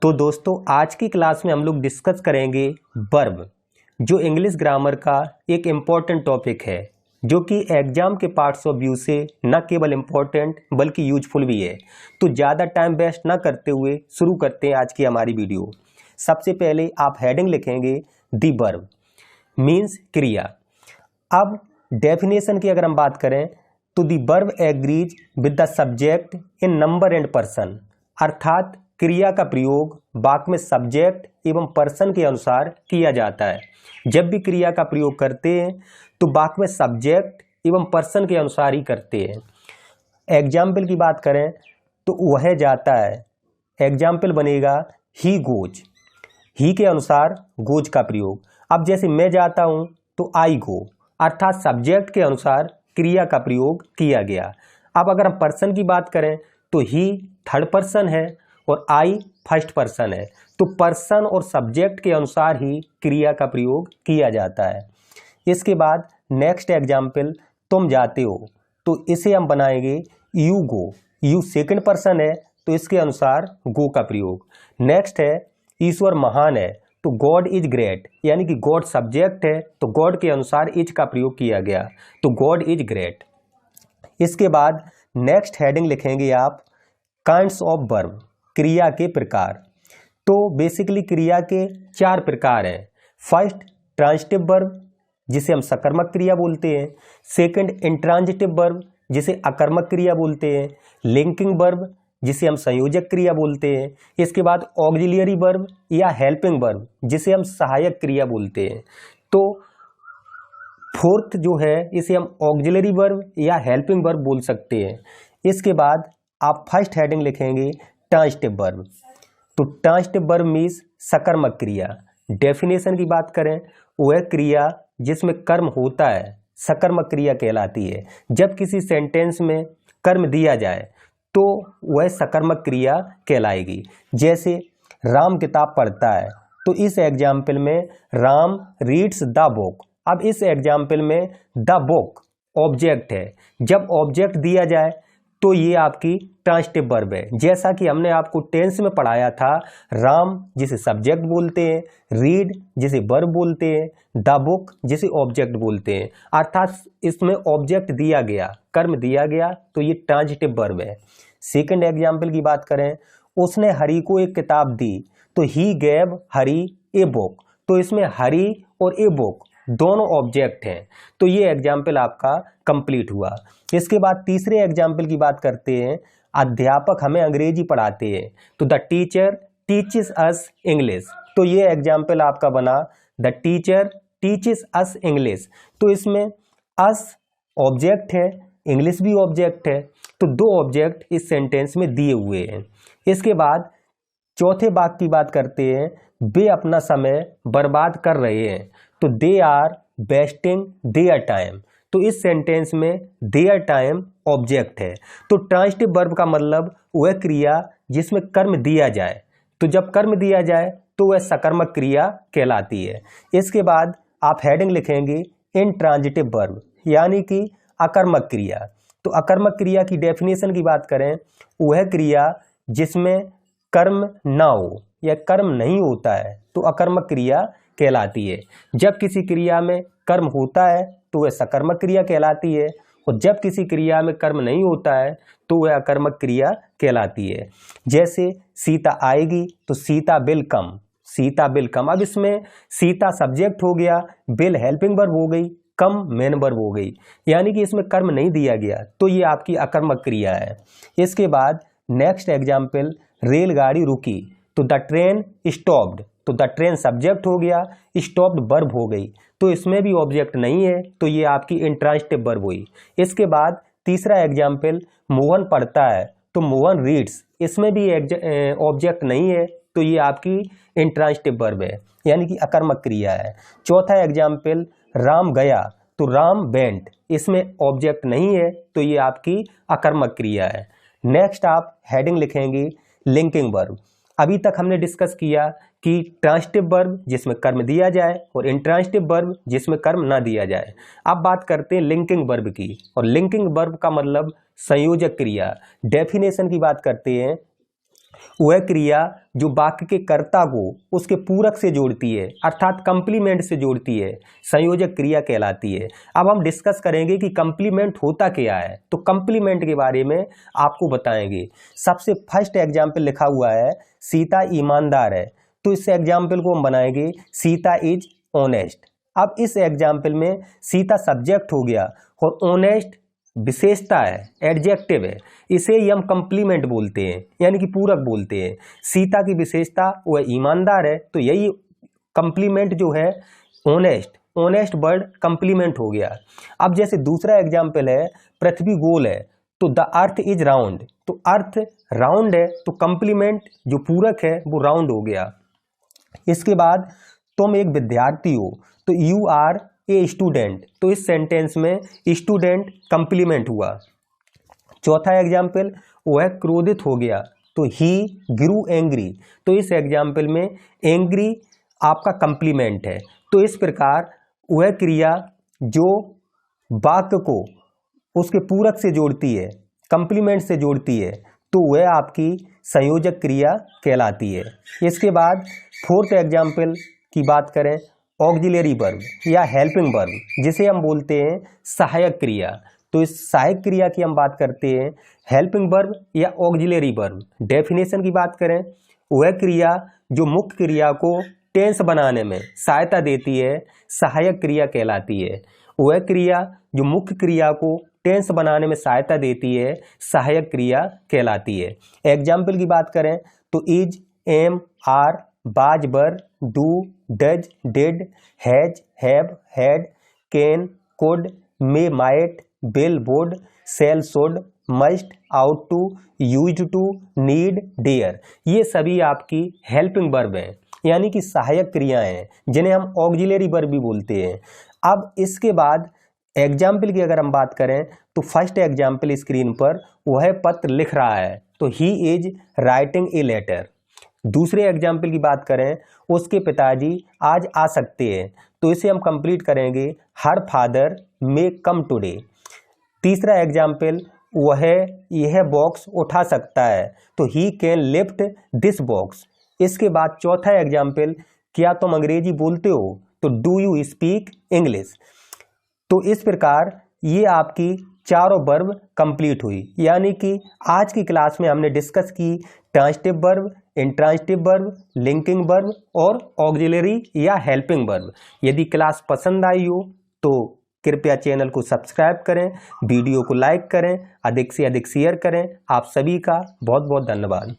तो दोस्तों आज की क्लास में हम लोग डिस्कस करेंगे वर्ब, जो इंग्लिश ग्रामर का एक इम्पॉर्टेंट टॉपिक है, जो कि एग्जाम के पार्ट्स ऑफ व्यू से न केवल इम्पॉर्टेंट बल्कि यूजफुल भी है। तो ज़्यादा टाइम वेस्ट ना करते हुए शुरू करते हैं आज की हमारी वीडियो। सबसे पहले आप हेडिंग लिखेंगे दी वर्ब मीन्स क्रिया। अब डेफिनेशन की अगर हम बात करें तो दी verb agrees with the subject in number and person, अर्थात क्रिया का प्रयोग वाक्य में सब्जेक्ट एवं पर्सन के अनुसार किया जाता है। जब भी क्रिया का प्रयोग करते हैं तो वाक्य में सब्जेक्ट एवं पर्सन के अनुसार ही करते हैं। एग्जाम्पल की बात करें तो वह जाता है, एग्जाम्पल बनेगा ही गोज, ही के अनुसार गोज का प्रयोग। अब जैसे मैं जाता हूं तो आई गो, अर्थात सब्जेक्ट के अनुसार क्रिया का प्रयोग किया गया। अब अगर हम पर्सन की बात करें तो ही थर्ड पर्सन है और आई फर्स्ट पर्सन है, तो पर्सन और सब्जेक्ट के अनुसार ही क्रिया का प्रयोग किया जाता है। इसके बाद नेक्स्ट एग्जाम्पल तुम जाते हो, तो इसे हम बनाएंगे you go, you second person है तो इसके अनुसार गो का प्रयोग। नेक्स्ट है ईश्वर महान है, तो गॉड इज ग्रेट, यानी कि गॉड सब्जेक्ट है तो गॉड के अनुसार इज का प्रयोग किया गया, तो गॉड इज ग्रेट। इसके बाद नेक्स्ट हेडिंग लिखेंगे आप काइंड्स ऑफ वर्ब, क्रिया के प्रकार। तो बेसिकली क्रिया के 4 प्रकार हैं। फर्स्ट ट्रांजिटिव वर्ब, जिसे हम सकर्मक क्रिया बोलते हैं। सेकंड इंट्रांजिटिव वर्ब, जिसे अकर्मक क्रिया बोलते हैं। लिंकिंग वर्ब, जिसे हम संयोजक क्रिया बोलते हैं। इसके बाद ऑक्सिलियरी वर्ब या हेल्पिंग वर्ब, जिसे हम सहायक क्रिया बोलते हैं। तो फोर्थ जो है इसे हम ऑक्सिलियरी वर्ब या हेल्पिंग वर्ब बोल सकते हैं। इसके बाद आप फर्स्ट हेडिंग लिखेंगे ट्रांजिटिव वर्ब। तो ट्रांजिटिव वर्ब मीन्स सकर्मक क्रिया। डेफिनेशन की बात करें, वह क्रिया जिसमें कर्म होता है सकर्मक क्रिया कहलाती है। जब किसी सेंटेंस में कर्म दिया जाए तो वह सकर्मक क्रिया कहलाएगी। जैसे राम किताब पढ़ता है, तो इस एग्जाम्पल में राम रीड्स द बुक। अब इस एग्जाम्पल में द बुक ऑब्जेक्ट है, जब ऑब्जेक्ट दिया जाए तो ये आपकी ट्रांजिटिव वर्ब है। जैसा कि हमने आपको टेंस में पढ़ाया था, राम जिसे सब्जेक्ट बोलते हैं, रीड जिसे वर्ब बोलते हैं, द बुक जिसे ऑब्जेक्ट बोलते हैं, अर्थात इसमें ऑब्जेक्ट दिया गया, कर्म दिया गया, तो ये ट्रांजिटिव वर्ब है। सेकंड एग्जाम्पल की बात करें, उसने हरि को एक किताब दी, तो he gave Hari a book, तो इसमें हरि और ए बुक दोनों ऑब्जेक्ट हैं, तो ये एग्जाम्पल आपका कंप्लीट हुआ। इसके बाद तीसरे एग्जाम्पल की बात करते हैं, अध्यापक हमें अंग्रेजी पढ़ाते हैं, तो the teacher teaches us English, तो ये एग्जाम्पल आपका बना the teacher teaches us English. तो इसमें अस ऑब्जेक्ट है, इंग्लिश भी ऑब्जेक्ट है, तो 2 ऑब्जेक्ट इस सेंटेंस में दिए हुए हैं। इसके बाद चौथे वाक्य की बात करते हैं, वे अपना समय बर्बाद कर रहे हैं, तो they are wasting their time, तो इस सेंटेंस में देयर टाइम ऑब्जेक्ट है। तो ट्रांजिटिव वर्ब का मतलब वह क्रिया जिसमें कर्म दिया जाए, तो जब कर्म दिया जाए तो वह सकर्मक क्रिया कहलाती है। इसके बाद आप हेडिंग लिखेंगे इंट्रांजिटिव वर्ब, यानी कि अकर्मक क्रिया। तो अकर्मक क्रिया की डेफिनेशन की बात करें, वह क्रिया जिसमें कर्म ना हो या कर्म नहीं होता है तो अकर्मक क्रिया कहलाती है। जब किसी क्रिया में कर्म होता है तो वह सकर्मक क्रिया कहलाती है, और जब किसी क्रिया में कर्म नहीं होता है तो वह अकर्मक क्रिया कहलाती है। जैसे सीता आएगी, तो Sita will come, Sita will come. अब इसमें सीता सब्जेक्ट हो गया, विल हेल्पिंग वर्ब हो गई, कम मेन वर्ब हो गई, यानी कि इसमें कर्म नहीं दिया गया, तो ये आपकी अकर्मक क्रिया है। इसके बाद नेक्स्ट एग्जाम्पल, रेलगाड़ी रुकी, तो द ट्रेन स्टॉप्ड, तो द ट्रेन सब्जेक्ट हो गया, स्टॉप्ड वर्ब हो गई, तो इसमें भी ऑब्जेक्ट नहीं है, तो ये आपकी इंट्रांजिटिव वर्ब हुई। इसके बाद तीसरा एग्जाम्पल, मोहन पढ़ता है, तो मोहन रीड्स, इसमें भी ऑब्जेक्ट नहीं है, तो ये आपकी इंट्रांजिटिव वर्ब है, यानी कि अकर्मक क्रिया है। चौथा एग्जाम्पल, राम गया, तो राम वेंट, इसमें ऑब्जेक्ट नहीं है, तो ये आपकी अकर्मक क्रिया है। नेक्स्ट आप हेडिंग लिखेंगे लिंकिंग वर्ब। अभी तक हमने डिस्कस किया कि ट्रांजिटिव वर्ब जिसमें कर्म दिया जाए और इंट्रांजिटिव वर्ब जिसमें कर्म ना दिया जाए। अब बात करते हैं लिंकिंग वर्ब की, और लिंकिंग वर्ब का मतलब संयोजक क्रिया। डेफिनेशन की बात करते हैं, वह क्रिया जो वाक्य के कर्ता को उसके पूरक से जोड़ती है, अर्थात कंप्लीमेंट से जोड़ती है, संयोजक क्रिया कहलाती है। अब हम डिस्कस करेंगे कि कंप्लीमेंट होता क्या है। तो कंप्लीमेंट के बारे में आपको बताएंगे। सबसे फर्स्ट एग्जाम्पल लिखा हुआ है सीता ईमानदार है, तो इस एग्जाम्पल को हम बनाएंगे सीता इज ऑनेस्ट। अब इस एग्जाम्पल में सीता सब्जेक्ट हो गया और ऑनेस्ट विशेषता है, एडजेक्टिव है, इसे ही हम कंप्लीमेंट बोलते हैं, यानी कि पूरक बोलते हैं। सीता की विशेषता वह ईमानदार है, तो यही कंप्लीमेंट जो है ऑनेस्ट, ऑनेस्ट वर्ड कंप्लीमेंट हो गया। अब जैसे दूसरा एग्जाम्पल है पृथ्वी गोल है, तो द अर्थ इज राउंड, तो अर्थ राउंड है, तो कंप्लीमेंट जो पूरक है वो राउंड हो गया। इसके बाद तुम एक विद्यार्थी हो, तो यू आर ए स्टूडेंट, तो इस सेंटेंस में स्टूडेंट कंप्लीमेंट हुआ। चौथा एग्जाम्पल वह क्रोधित हो गया, तो ही ग्रू एंग्री, तो इस एग्जाम्पल में एंग्री आपका कंप्लीमेंट है। तो इस प्रकार वह क्रिया जो वाक्य को उसके पूरक से जोड़ती है, कंप्लीमेंट से जोड़ती है, तो वह आपकी संयोजक क्रिया कहलाती है। इसके बाद फोर्थ एग्जाम्पल की बात करें, ऑक्सिलरी वर्ब या हेल्पिंग वर्ब, जिसे हम बोलते हैं सहायक क्रिया। तो इस सहायक क्रिया की हम बात करते हैं हेल्पिंग वर्ब या ऑक्सिलरी वर्ब। डेफिनेशन की बात करें, वह क्रिया जो मुख्य क्रिया को टेंस बनाने में सहायता देती है, सहायक क्रिया कहलाती है। वह क्रिया जो मुख्य क्रिया को टेंस बनाने में सहायता देती है, सहायक क्रिया कहलाती है। एग्जाम्पल की बात करें तो is, M, are, was, were, do, does, did, has, have, had, can, could, may, might, will, would, shall, should, must, ought to, used to, need, dare, ये सभी आपकी हेल्पिंग वर्ब हैं, यानी कि सहायक क्रियाएं हैं, जिन्हें हम ऑक्सिलरी वर्ब भी बोलते हैं। अब इसके बाद एग्जाम्पल की अगर हम बात करें तो फर्स्ट एग्जाम्पल स्क्रीन पर वह पत्र लिख रहा है, तो he is writing a letter. दूसरे एग्जाम्पल की बात करें, उसके पिताजी आज आ सकते हैं, तो इसे हम कंप्लीट करेंगे हर फादर मे कम टुडे। तीसरा एग्जाम्पल, वह यह बॉक्स उठा सकता है, तो he can lift this box. इसके बाद चौथा एग्जाम्पल, क्या तुम अंग्रेजी बोलते हो, तो डू यू स्पीक इंग्लिश। तो इस प्रकार ये आपकी चारों वर्ब कंप्लीट हुई, यानी कि आज की क्लास में हमने डिस्कस की transitive verb, intransitive verb, linking verb और ऑक्सिलरी या हेल्पिंग वर्ब। यदि क्लास पसंद आई हो तो कृपया चैनल को सब्सक्राइब करें, वीडियो को लाइक करें, अधिक से अधिक शेयर करें। आप सभी का बहुत बहुत धन्यवाद।